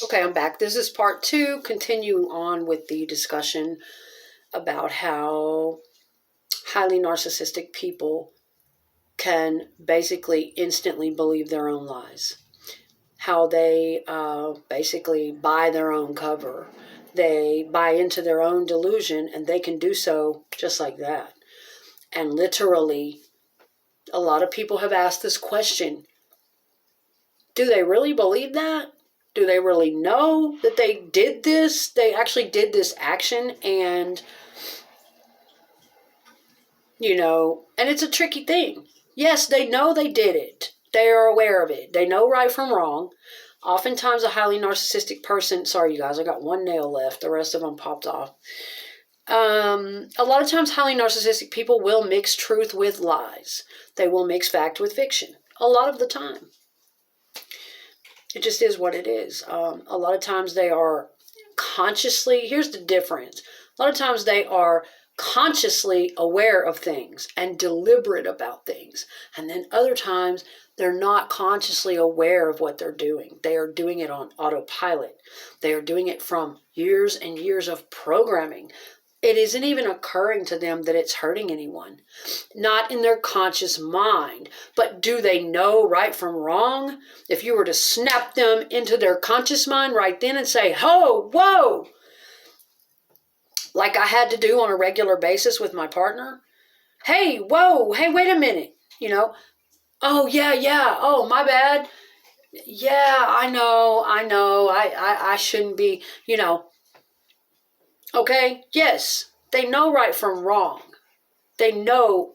Okay, I'm back. This is part 2, continuing on with the discussion about how highly narcissistic people can basically instantly believe their own lies. How they basically buy their own cover. They buy into their own delusion, and they can do so just like that. And literally, a lot of people have asked this question. Do they really believe that? Do they really know that they did this? They actually did this action, and, and it's a tricky thing. Yes, they know they did it. They are aware of it. They know right from wrong. Oftentimes a highly narcissistic person, sorry you guys, I got one nail left. The rest of them popped off. A lot of times highly narcissistic people will mix truth with lies. They will mix fact with fiction. A lot of the time. It just is what it is. A lot of times they are consciously, here's the difference. A lot of times they are consciously aware of things and deliberate about things. And then other times they're not consciously aware of what they're doing. They are doing it on autopilot. They are doing it from years and years of programming. It isn't even occurring to them that it's hurting anyone. Not in their conscious mind. But do they know right from wrong? If you were to snap them into their conscious mind right then and say, "Ho, whoa," like I had to do on a regular basis with my partner. "Hey, whoa, hey, wait a minute." "Oh, yeah, oh, my bad. Yeah, I know, I shouldn't be, Okay, yes, they know right from wrong. They know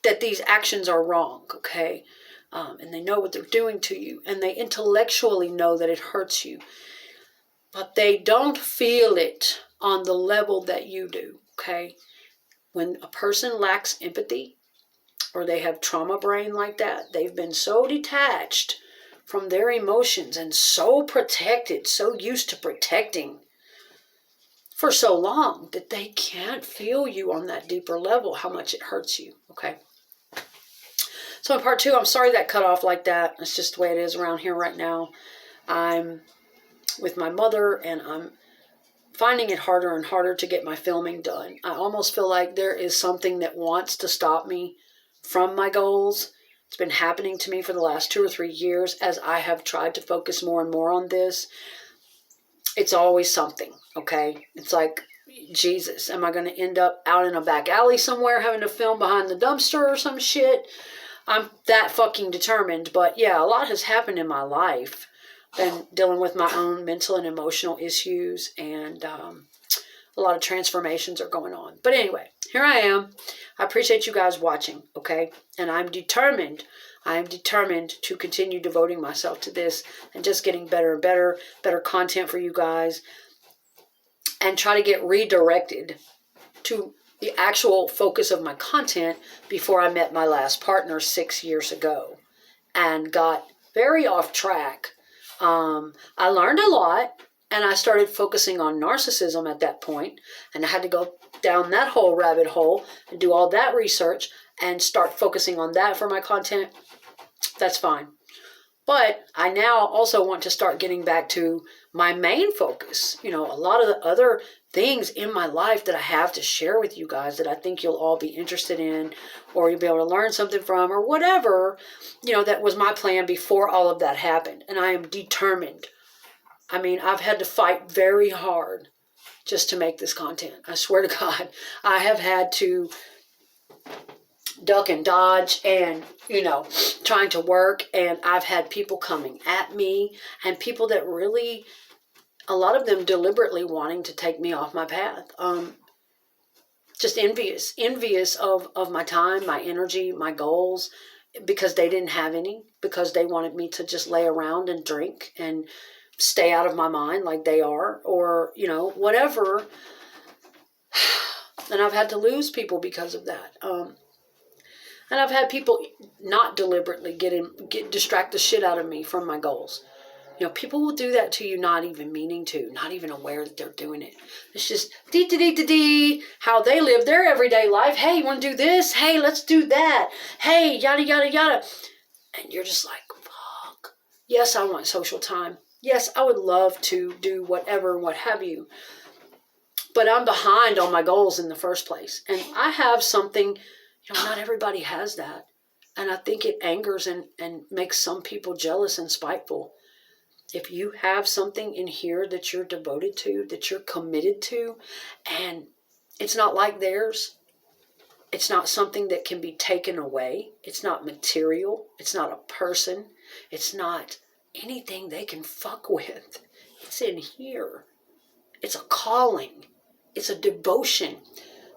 that these actions are wrong, okay? And they know what they're doing to you, and they intellectually know that it hurts you. But they don't feel it on the level that you do, okay? When a person lacks empathy, or they have trauma brain like that, they've been so detached from their emotions and so protected, so used to protecting for so long that they can't feel you on that deeper level, how much it hurts you, okay? So in part 2, I'm sorry that cut off like that. It's just the way it is around here right now. I'm with my mother, and I'm finding it harder and harder to get my filming done. I almost feel like there is something that wants to stop me from my goals. It's been happening to me for the last 2 or 3 years as I have tried to focus more and more on this. It's always something, okay? It's like, Jesus, am I going to end up out in a back alley somewhere having to film behind the dumpster or some shit? I'm that fucking determined. But yeah, a lot has happened in my life. Been dealing with my own mental and emotional issues, and a lot of transformations are going on. But anyway, here I am. I appreciate you guys watching, okay? And I'm determined to continue devoting myself to this and just getting better and better content for you guys, and try to get redirected to the actual focus of my content before I met my last partner 6 years ago and got very off track. I learned a lot, and I started focusing on narcissism at that point, and I had to go down that whole rabbit hole and do all that research and start focusing on that for my content. That's fine. But I now also want to start getting back to my main focus. A lot of the other things in my life that I have to share with you guys that I think you'll all be interested in, or you'll be able to learn something from, or whatever. That was my plan before all of that happened. And I am determined. I mean, I've had to fight very hard just to make this content. I swear to God, I have had to duck and dodge and, trying to work. And I've had people coming at me, and people that really, a lot of them deliberately wanting to take me off my path. Just envious of my time, my energy, my goals, because they didn't have any, because they wanted me to just lay around and drink and stay out of my mind like they are, or, whatever. And I've had to lose people because of that. And I've had people not deliberately distract the shit out of me from my goals. People will do that to you not even meaning to, not even aware that they're doing it. It's just how they live their everyday life. Hey, you want to do this? Hey, let's do that. Hey, yada, yada, yada. And you're just like, fuck. Yes, I want social time. Yes, I would love to do whatever, what have you. But I'm behind on my goals in the first place. And I have something, not everybody has that. And I think it angers and makes some people jealous and spiteful. If you have something in here that you're devoted to, that you're committed to, and it's not like theirs, it's not something that can be taken away. It's not material. It's not a person. It's not anything they can fuck with. It's in here. It's a calling. It's a devotion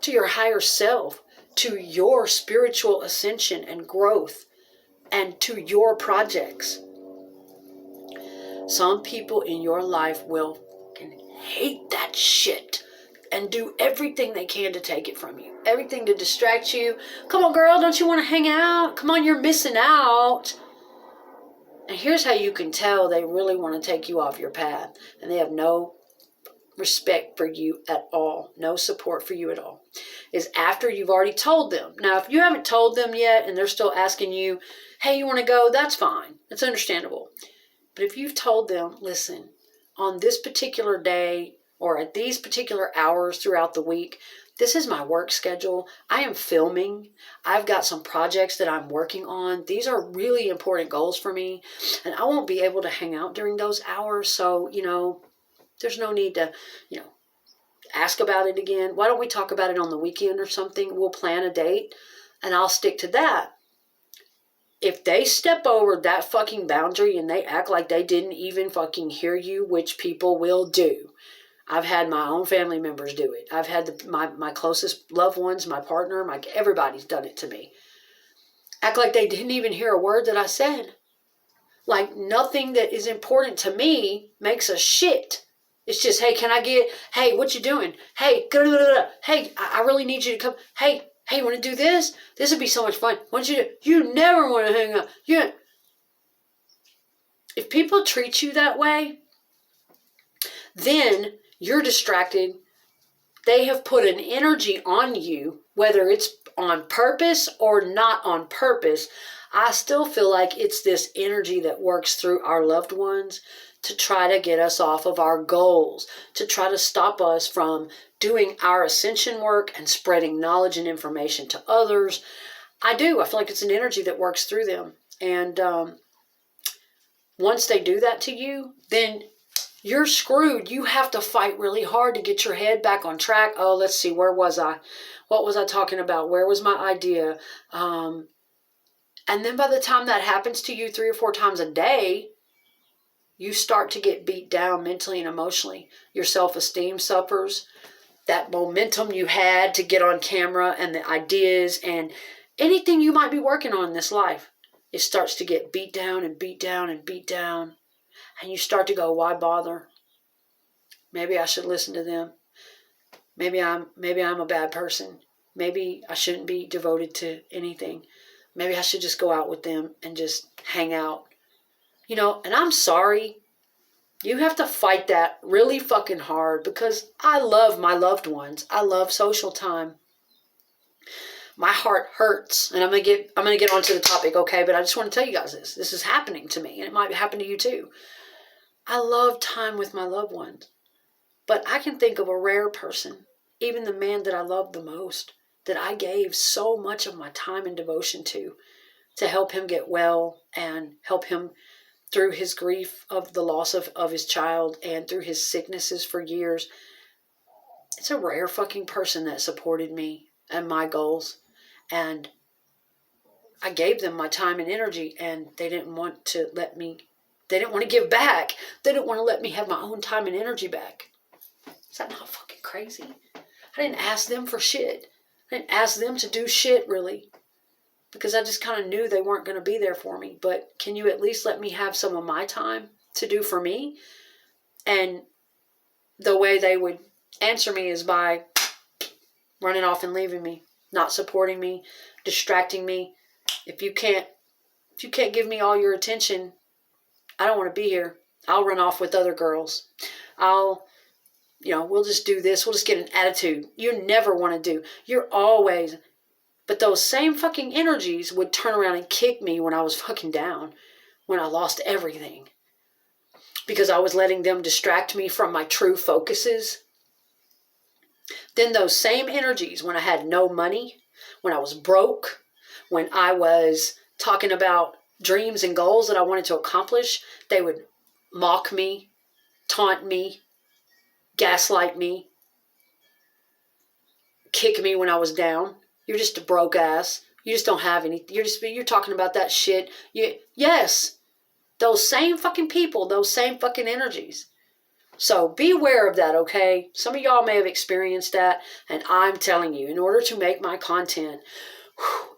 to your higher self, to your spiritual ascension and growth, and to your projects. Some people in your life will hate that shit and do everything they can to take it from you. Everything to distract you. Come on, girl, don't you want to hang out? Come on, you're missing out. And here's how you can tell they really want to take you off your path. And they have no respect for you at all. No support for you at all. Is after you've already told them. Now, if you haven't told them yet and they're still asking you, hey, you want to go? That's fine. That's understandable. But if you've told them, listen, on this particular day, or at these particular hours throughout the week, this is my work schedule. I am filming. I've got some projects that I'm working on. These are really important goals for me. And I won't be able to hang out during those hours. So, there's no need to, ask about it again. Why don't we talk about it on the weekend or something? We'll plan a date and I'll stick to that. If they step over that fucking boundary and they act like they didn't even fucking hear you, which people will do. I've had my own family members do it. I've had my closest loved ones, my partner, everybody's done it to me. Act like they didn't even hear a word that I said. Like nothing that is important to me makes a shit. It's just, hey, what you doing? Hey, hey, I really need you to come. Hey, you want to do this? This would be so much fun. What you do? You never want to hang out. If people treat you that way, then you're distracted. They have put an energy on you, whether it's on purpose or not on purpose. I still feel like it's this energy that works through our loved ones to try to get us off of our goals, to try to stop us from doing our ascension work and spreading knowledge and information to others. I feel like it's an energy that works through them. And once they do that to you, then you're screwed. You have to fight really hard to get your head back on track. Oh, let's see, where was I? What was I talking about? Where was my idea? And then by the time that happens to you 3 or 4 times a day, you start to get beat down mentally and emotionally. Your self-esteem suffers. That momentum you had to get on camera and the ideas and anything you might be working on in this life, it starts to get beat down and beat down and beat down. And you start to go, why bother? Maybe I should listen to them. Maybe I'm a bad person. Maybe I shouldn't be devoted to anything. Maybe I should just go out with them and just hang out. And I'm sorry. You have to fight that really fucking hard because I love my loved ones. I love social time. My heart hurts. And I'm gonna get onto the topic, okay? But I just want to tell you guys this. This is happening to me, and it might happen to you too. I love time with my loved ones. But I can think of a rare person, even the man that I love the most, that I gave so much of my time and devotion to help him get well and help him through his grief of the loss of his child and through his sicknesses for years. It's a rare fucking person that supported me and my goals. And I gave them my time and energy, and they didn't want to give back. They didn't want to let me have my own time and energy back. Is that not fucking crazy? I didn't ask them for shit. I didn't ask them to do shit, really. Because I just kind of knew they weren't going to be there for me. But can you at least let me have some of my time to do for me? And the way they would answer me is by running off and leaving me, not supporting me, distracting me. If you can't give me all your attention, I don't want to be here. I'll run off with other girls. We'll just do this. We'll just get an attitude. You never want to do. You're always... But those same fucking energies would turn around and kick me when I was fucking down. when I lost everything. Because I was letting them distract me from my true focuses. Then those same energies, when I had no money, when I was broke, when I was talking about dreams and goals that I wanted to accomplish, they would mock me, taunt me, gaslight me, kick me when I was down. You're just a broke ass. You just don't have any. You're talking about that shit. Yes, those same fucking people, those same fucking energies. So be aware of that, okay? Some of y'all may have experienced that, and I'm telling you, in order to make my content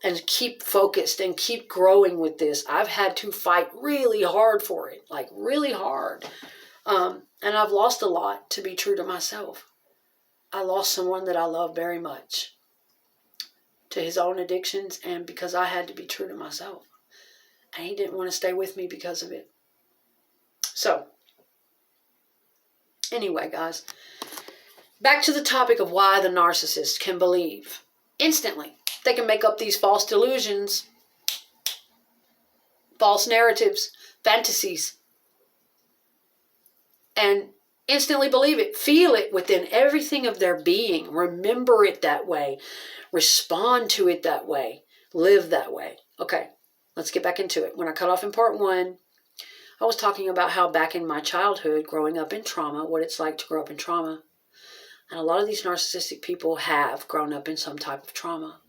and keep focused and keep growing with this, I've had to fight really hard for it, like really hard. And I've lost a lot to be true to myself. I lost someone that I love very much to his own addictions, and because I had to be true to myself. And he didn't want to stay with me because of it. So, anyway, guys, back to the topic of why the narcissist can believe instantly. They can make up these false delusions, false narratives, fantasies, and instantly believe it, feel it within everything of their being, remember it that way, respond to it that way, live that way. Okay, let's get back into it. When I cut off in part 1, I was talking about how back in my childhood, growing up in trauma, what it's like to grow up in trauma. And a lot of these narcissistic people have grown up in some type of trauma.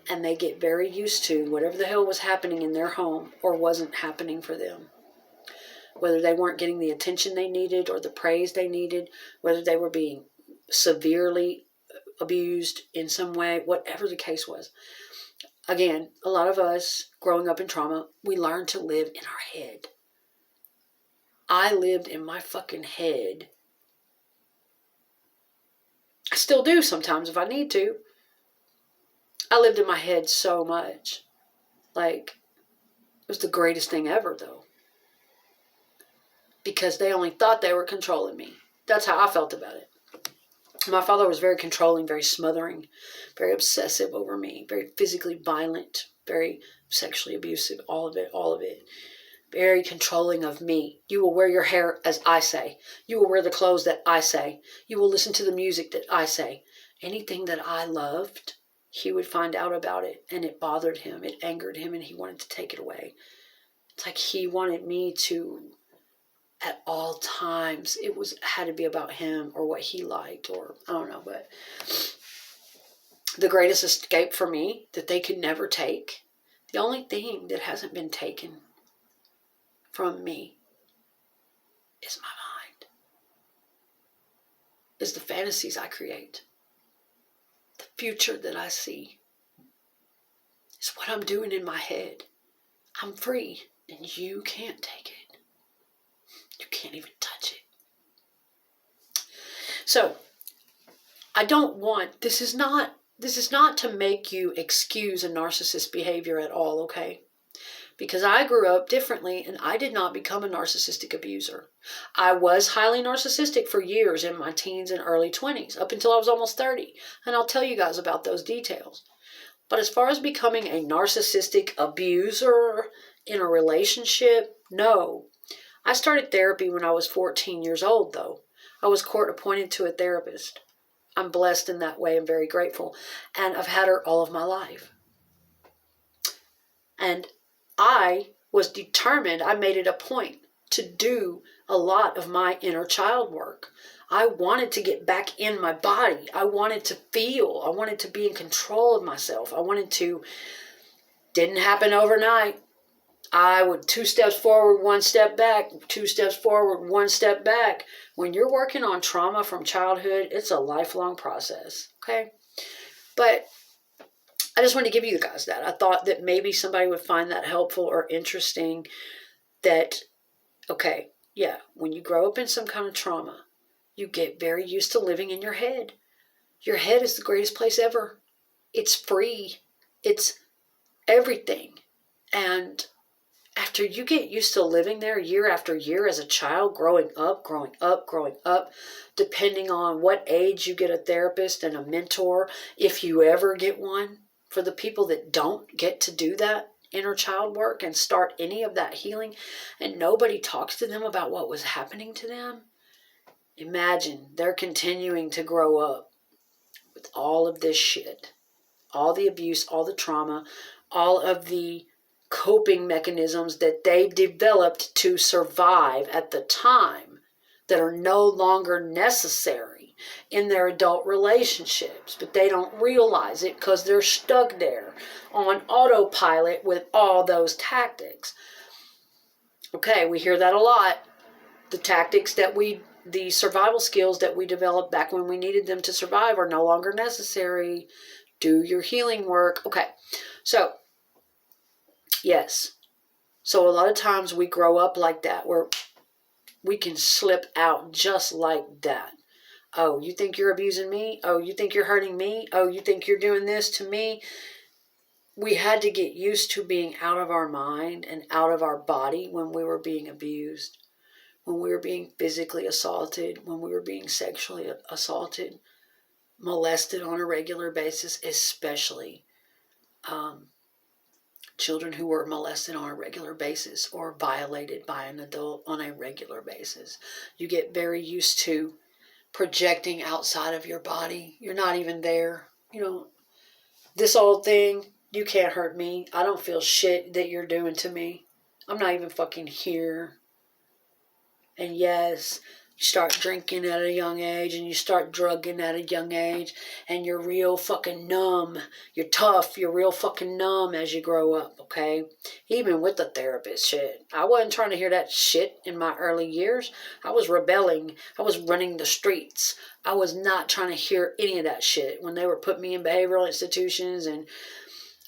And they get very used to whatever the hell was happening in their home or wasn't happening for them. Whether they weren't getting the attention they needed or the praise they needed, whether they were being severely abused in some way, whatever the case was. Again, a lot of us growing up in trauma, we learn to live in our head. I lived in my fucking head. I still do sometimes if I need to. I lived in my head so much. Like, it was the greatest thing ever, though. Because they only thought they were controlling me. That's how I felt about it. My father was very controlling, very smothering, very obsessive over me, very physically violent, very sexually abusive, all of it. Very controlling of me. You will wear your hair as I say. You will wear the clothes that I say. You will listen to the music that I say. Anything that I loved, he would find out about it, and it bothered him, it angered him, and he wanted to take it away. It's like he wanted me to, at all times, had to be about him or what he liked, or I don't know, but the greatest escape for me that they could never take, the only thing that hasn't been taken from me is my mind, is the fantasies I create. The future that I see is what I'm doing in my head. I'm free, and you can't take it. You can't even touch it. So, I don't want, this is not to make you excuse a narcissist behavior at all, okay? Because I grew up differently, and I did not become a narcissistic abuser. I was highly narcissistic for years in my teens and early 20s, up until I was almost 30. And I'll tell you guys about those details. But as far as becoming a narcissistic abuser in a relationship, no. I started therapy when I was 14 years old, though. I was court appointed to a therapist. I'm blessed in that way and very grateful. And I've had her all of my life. And I was determined, I made it a point to do a lot of my inner child work. I wanted to get back in my body. I wanted to feel. I wanted to be in control of myself. Didn't happen overnight. I would 2 steps forward, 1 step back, 2 steps forward, 1 step back. When you're working on trauma from childhood, it's a lifelong process, okay? But I just wanted to give you guys that. I thought that maybe somebody would find that helpful or interesting, that, okay, yeah, when you grow up in some kind of trauma, you get very used to living in your head. Your head is the greatest place ever. It's free. It's everything. And after you get used to living there year after year as a child, growing up, depending on what age you get a therapist and a mentor, if you ever get one, for the people that don't get to do that inner child work and start any of that healing, and nobody talks to them about what was happening to them, imagine they're continuing to grow up with all of this shit, all the abuse, all the trauma, all of the coping mechanisms that they've developed to survive at the time that are no longer necessary in their adult relationships, but they don't realize it because they're stuck there on autopilot with all those tactics. Okay, we hear that a lot. The tactics that the survival skills that we developed back when we needed them to survive are no longer necessary. Do your healing work. Okay, so yes. So a lot of times we grow up like that, where we can slip out just like that. Oh, you think you're abusing me? Oh, you think you're hurting me? Oh, you think you're doing this to me? We had to get used to being out of our mind and out of our body when we were being abused, when we were being physically assaulted, when we were being sexually assaulted, molested on a regular basis, especially children who were molested on a regular basis or violated by an adult on a regular basis. You get very used to projecting outside of your body. You're not even there. You know, this old thing, you can't hurt me. I don't feel shit that you're doing to me. I'm not even fucking here. And yes, you start drinking at a young age and you start drugging at a young age and you're real fucking numb. You're tough. You're real fucking numb as you grow up, okay? Even with the therapist shit. I wasn't trying to hear that shit in my early years. I was rebelling. I was running the streets. I was not trying to hear any of that shit when they were putting me in behavioral institutions. And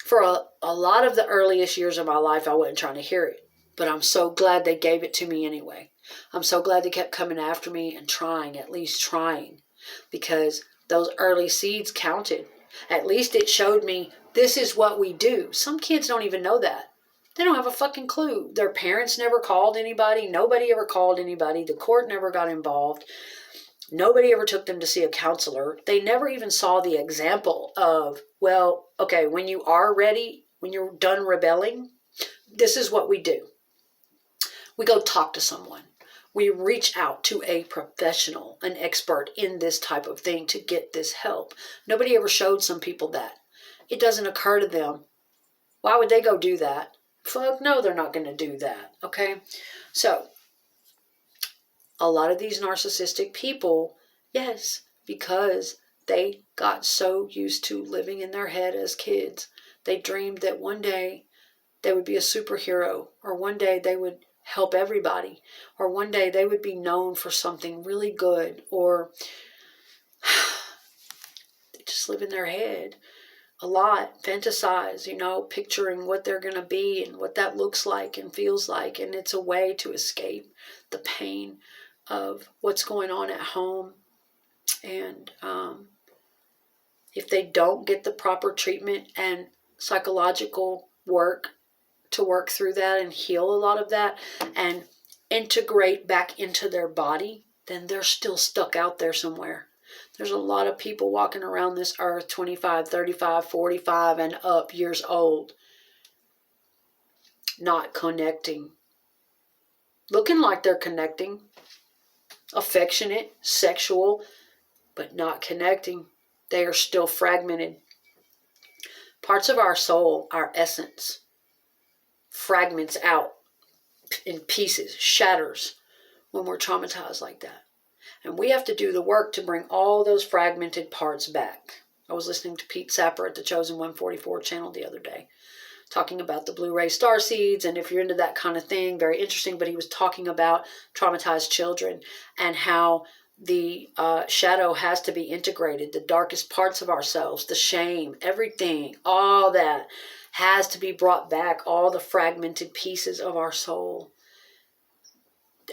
for a lot of the earliest years of my life, I wasn't trying to hear it. But I'm so glad they gave it to me anyway. I'm so glad they kept coming after me and trying, at least trying, because those early seeds counted. At least it showed me this is what we do. Some kids don't even know that. They don't have a fucking clue. Their parents never called anybody. Nobody ever called anybody. The court never got involved. Nobody ever took them to see a counselor. They never even saw the example of, well, okay, when you are ready, when you're done rebelling, this is what we do. We go talk to someone. We reach out to a professional, an expert in this type of thing to get this help. Nobody ever showed some people that. It doesn't occur to them. Why would they go do that? Fuck no, they're not going to do that. Okay? So, a lot of these narcissistic people, yes, because they got so used to living in their head as kids. They dreamed that one day they would be a superhero, or one day they would help everybody, or one day they would be known for something really good, or they just live in their head a lot, fantasize, picturing what they're going to be and what that looks like and feels like, and it's a way to escape the pain of what's going on at home. And if they don't get the proper treatment and psychological work to work through that and heal a lot of that and integrate back into their body, then they're still stuck out there somewhere. There's a lot of people walking around this earth 25, 35, 45 and up years old, not connecting. Looking like they're connecting, affectionate, sexual, but not connecting. They are still fragmented. Parts of our soul, our essence, fragments out in pieces, shatters when we're traumatized like that. And we have to do the work to bring all those fragmented parts back. I was listening to Pete Sapper at the Chosen 144 channel the other day, talking about the Blu-ray star seeds, and if you're into that kind of thing, very interesting, but he was talking about traumatized children and how the shadow has to be integrated, the darkest parts of ourselves, the shame, everything, all that has to be brought back, all the fragmented pieces of our soul,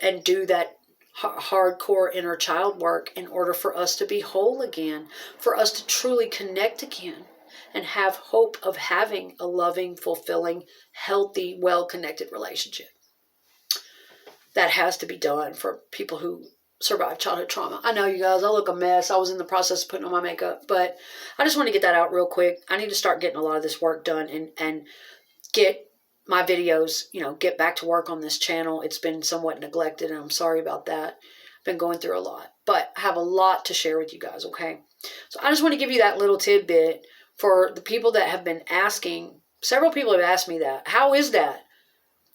and do that hardcore inner child work in order for us to be whole again, for us to truly connect again and have hope of having a loving, fulfilling, healthy, well-connected relationship. That has to be done for people who survive childhood trauma. I know, you guys, I look a mess. I was in the process of putting on my makeup, but I just want to get that out real quick. I need to start getting a lot of this work done and get my videos, get back to work on this channel. It's been somewhat neglected, and I'm sorry about that. I've been going through a lot, but I have a lot to share with you guys, okay? So I just want to give you that little tidbit for the people that have been asking. Several people have asked me that. How is that?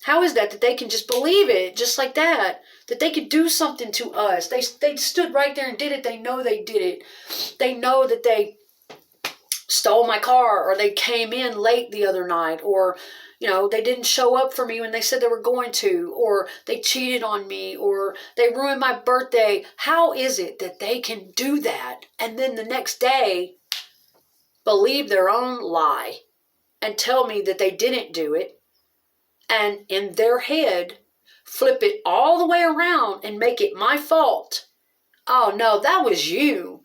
How is that they can just believe it just like that? That they could do something to us. They stood right there and did it. They know they did it. They know that they stole my car, or they came in late the other night, or they didn't show up for me when they said they were going to, or they cheated on me, or they ruined my birthday. How is it that they can do that and then the next day believe their own lie and tell me that they didn't do it, and in their head flip it all the way around and make it my fault? Oh no, that was you.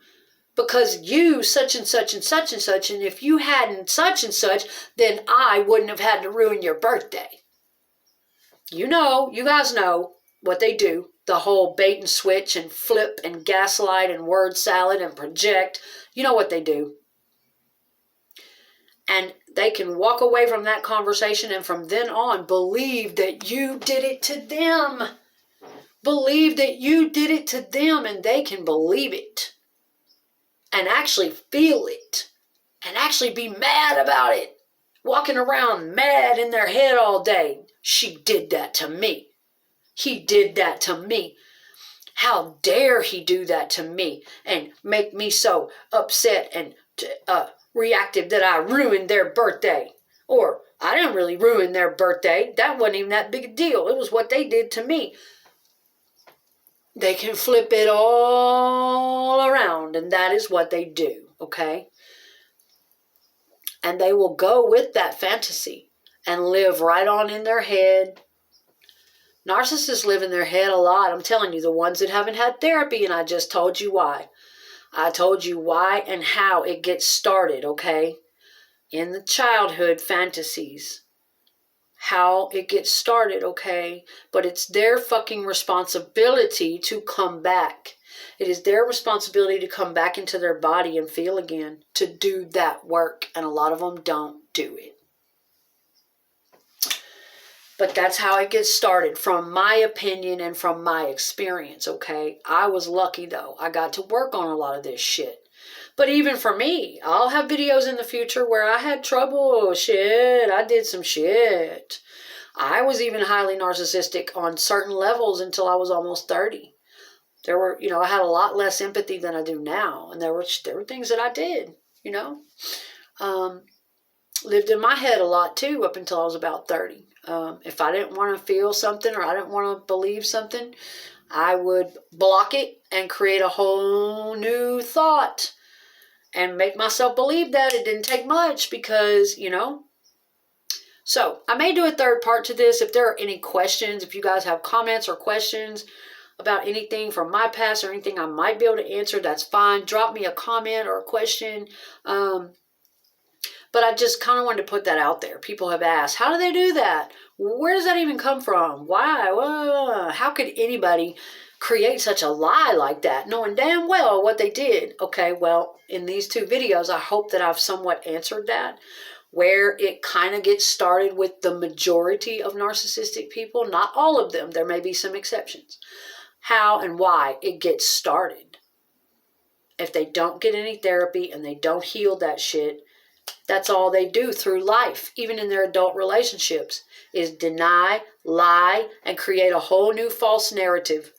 Because you such and such and such and such, and if you hadn't such and such, then I wouldn't have had to ruin your birthday. You guys know what they do. The whole bait and switch and flip and gaslight and word salad and project. You know what they do. And they can walk away from that conversation and from then on believe that you did it to them. Believe that you did it to them, and they can believe it. And actually feel it. And actually be mad about it. Walking around mad in their head all day. She did that to me. He did that to me. How dare he do that to me and make me so upset and reactive that I ruined their birthday. Or I didn't really ruin their birthday. That wasn't even that big a deal. It was what they did to me. They can flip it all around, and that is what they do, okay? And they will go with that fantasy and live right on in their head. Narcissists live in their head a lot. I'm telling you, the ones that haven't had therapy, and I just told you why. I told you why and how it gets started, okay? In the childhood fantasies. How it gets started, okay? But it's their fucking responsibility to come back. It is their responsibility to come back into their body and feel again, to do that work. And a lot of them don't do it. But that's how it gets started, from my opinion and from my experience, okay? I was lucky, though. I got to work on a lot of this shit. But even for me, I'll have videos in the future where I had trouble. Shit, I did some shit. I was even highly narcissistic on certain levels until I was almost 30. There were, I had a lot less empathy than I do now. And there were things that I did, lived in my head a lot too up until I was about 30. If I didn't want to feel something or I didn't want to believe something, I would block it and create a whole new thought. And make myself believe that. It didn't take much because, So, I may do a third part to this. If there are any questions, if you guys have comments or questions about anything from my past or anything I might be able to answer, that's fine. Drop me a comment or a question. But I just kind of wanted to put that out there. People have asked, how do they do that? Where does that even come from? Why? How could anybody create such a lie like that, knowing damn well what they did? Okay, well, in these two videos, I hope that I've somewhat answered that, where it kind of gets started with the majority of narcissistic people, not all of them. There may be some exceptions. How and why it gets started. If they don't get any therapy and they don't heal that shit, that's all they do through life, even in their adult relationships, is deny, lie, and create a whole new false narrative.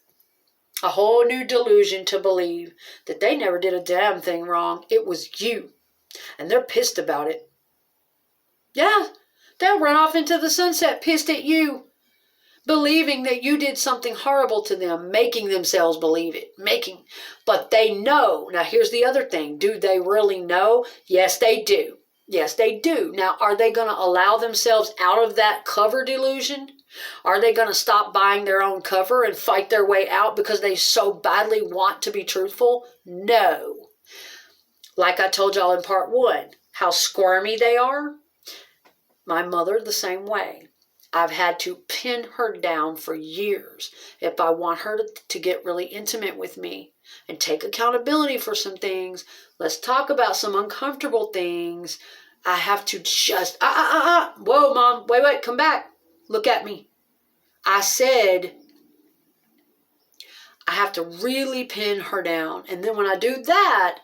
A whole new delusion to believe that they never did a damn thing wrong. It was you. And they're pissed about it. Yeah, they'll run off into the sunset pissed at you. Believing that you did something horrible to them. Making themselves believe it. But they know. Now here's the other thing. Do they really know? Yes, they do. Yes, they do. Now, are they going to allow themselves out of that cover delusion? Are they going to stop buying their own cover and fight their way out because they so badly want to be truthful? No. Like I told y'all in part 1, how squirmy they are. My mother, the same way. I've had to pin her down for years if I want her to get really intimate with me and take accountability for some things. Let's talk about some uncomfortable things. I have to just, whoa, Mom, wait, come back. Look at me. I said, I have to really pin her down. And then when I do that,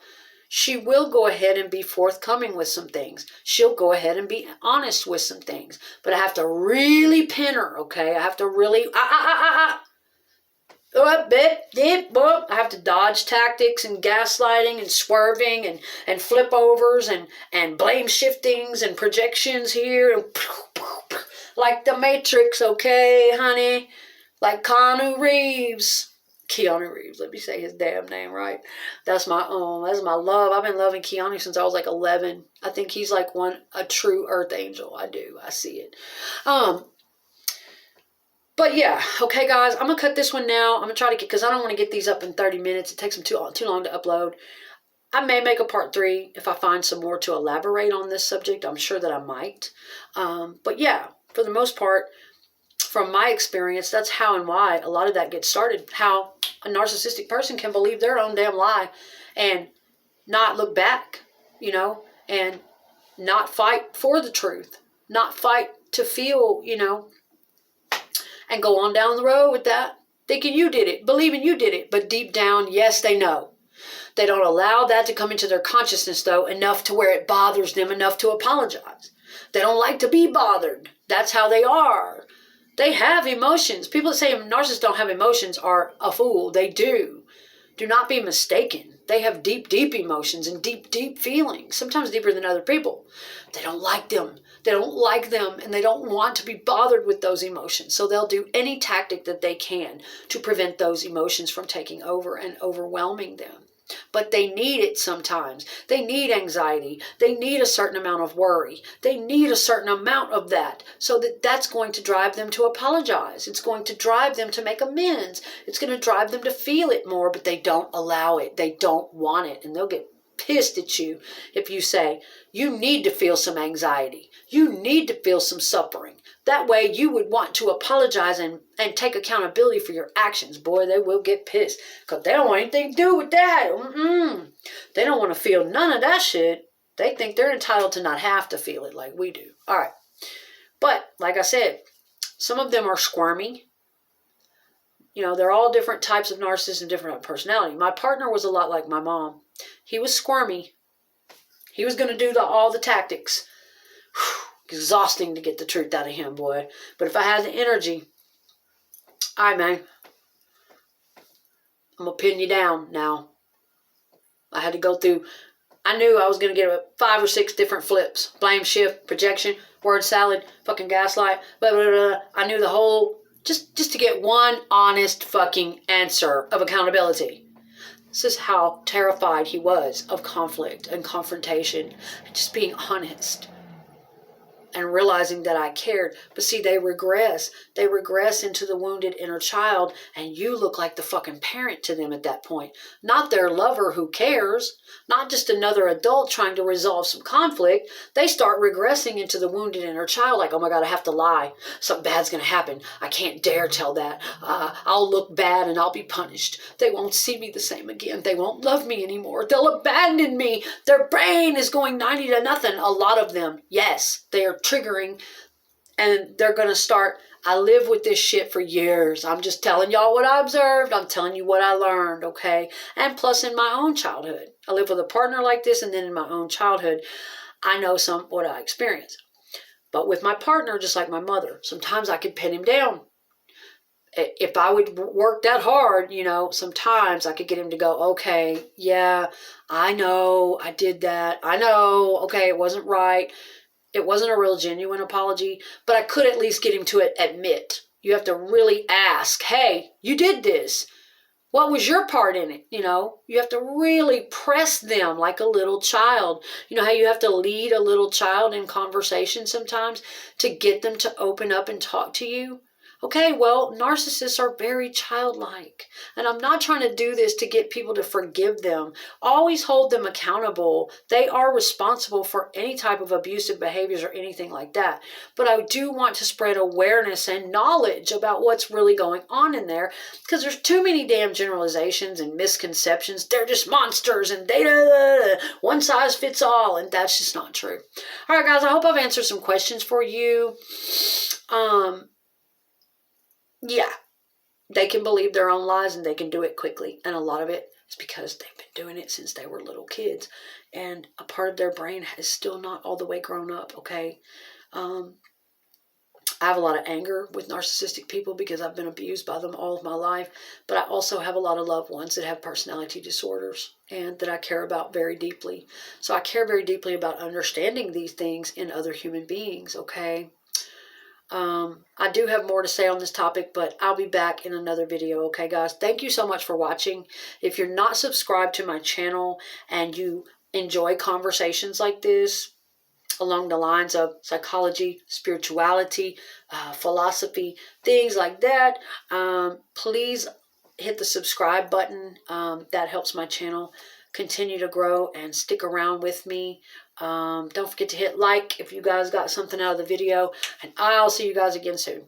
she will go ahead and be forthcoming with some things. She'll go ahead and be honest with some things. But I have to really pin her, okay? I have to really, I have to dodge tactics and gaslighting and swerving and flip overs and blame shiftings and projections here. And like the Matrix, okay, honey? Like Keanu Reeves, let me say his damn name right. That's my love. I've been loving Keanu since I was like 11. I think he's like a true earth angel. I see it. But yeah, okay, guys, I'm going to cut this one now. I'm going to try to because I don't want to get these up in 30 minutes. It takes them too long to upload. I may make a part 3 if I find some more to elaborate on this subject. I'm sure that I might. But yeah, for the most part, from my experience, that's how and why a lot of that gets started. How a narcissistic person can believe their own damn lie and not look back, and not fight for the truth, not fight to feel, and go on down the road with that, thinking you did it, believing you did it. But deep down, yes, they know. They don't allow that to come into their consciousness, though, enough to where it bothers them enough to apologize. They don't like to be bothered. That's how they are. They have emotions. People that say narcissists don't have emotions are a fool. They do. Do not be mistaken. They have deep, deep emotions and deep, deep feelings, sometimes deeper than other people. They don't like them. They don't like them, and they don't want to be bothered with those emotions. So they'll do any tactic that they can to prevent those emotions from taking over and overwhelming them. But they need it sometimes. They need anxiety. They need a certain amount of worry. They need a certain amount of that, so that's going to drive them to apologize. It's going to drive them to make amends. It's going to drive them to feel it more, but they don't allow it. They don't want it, and they'll get pissed at you if you say, you need to feel some anxiety. You need to feel some suffering. That way you would want to apologize and take accountability for your actions. Boy, they will get pissed because they don't want anything to do with that. They don't want to feel none of that shit. They think they're entitled to not have to feel it like we do. All right. But like I said, some of them are squirmy. They're all different types of narcissists and different personality. My partner was a lot like my mom. He was squirmy. He was going to do all the tactics. Exhausting to get the truth out of him, boy. But if I had the energy, all right, man, I'm going to pin you down now. I had to go through, I knew I was going to get 5 or 6 different flips. Blame, shift, projection, word salad, fucking gaslight, blah, blah, blah. I knew the whole, just to get one honest fucking answer of accountability. This is how terrified he was of conflict and confrontation, and just being honest and realizing that I cared. But see, they regress. They regress into the wounded inner child, and you look like the fucking parent to them at that point. Not their lover who cares, not just another adult trying to resolve some conflict. They start regressing into the wounded inner child, like, oh my God, I have to lie. Something bad's going to happen. I can't dare tell that. I'll look bad and I'll be punished. They won't see me the same again. They won't love me anymore. They'll abandon me. Their brain is going 90 to nothing. A lot of them, yes, they are triggering, and they're going to start. I live with this shit for years. I'm just telling y'all what I observed. I'm telling you what I learned, okay? And plus in my own childhood. I live with a partner like this, and then in my own childhood, I know what I experienced. But with my partner, just like my mother, sometimes I could pin him down. If I would work that hard, sometimes I could get him to go, okay, yeah, I know I did that. I know, okay, it wasn't right. It wasn't a real genuine apology, but I could at least get him to admit. You have to really ask, hey, you did this. What was your part in it? You have to really press them like a little child. You know how you have to lead a little child in conversation sometimes to get them to open up and talk to you? Okay, well, narcissists are very childlike. And I'm not trying to do this to get people to forgive them. Always hold them accountable. They are responsible for any type of abusive behaviors or anything like that. But I do want to spread awareness and knowledge about what's really going on in there, because there's too many damn generalizations and misconceptions. They're just monsters and one size fits all, and that's just not true. All right, guys, I hope I've answered some questions for you. Yeah, they can believe their own lies and they can do it quickly. And a lot of it is because they've been doing it since they were little kids. And a part of their brain is still not all the way grown up, okay? I have a lot of anger with narcissistic people because I've been abused by them all of my life. But I also have a lot of loved ones that have personality disorders and that I care about very deeply. So I care very deeply about understanding these things in other human beings, okay? I do have more to say on this topic, but I'll be back in another video. Okay, guys, thank you so much for watching. If you're not subscribed to my channel and you enjoy conversations like this along the lines of psychology, spirituality, philosophy, things like that, please hit the subscribe button. That helps my channel continue to grow and stick around with me. Don't forget to hit like if you guys got something out of the video, and I'll see you guys again soon.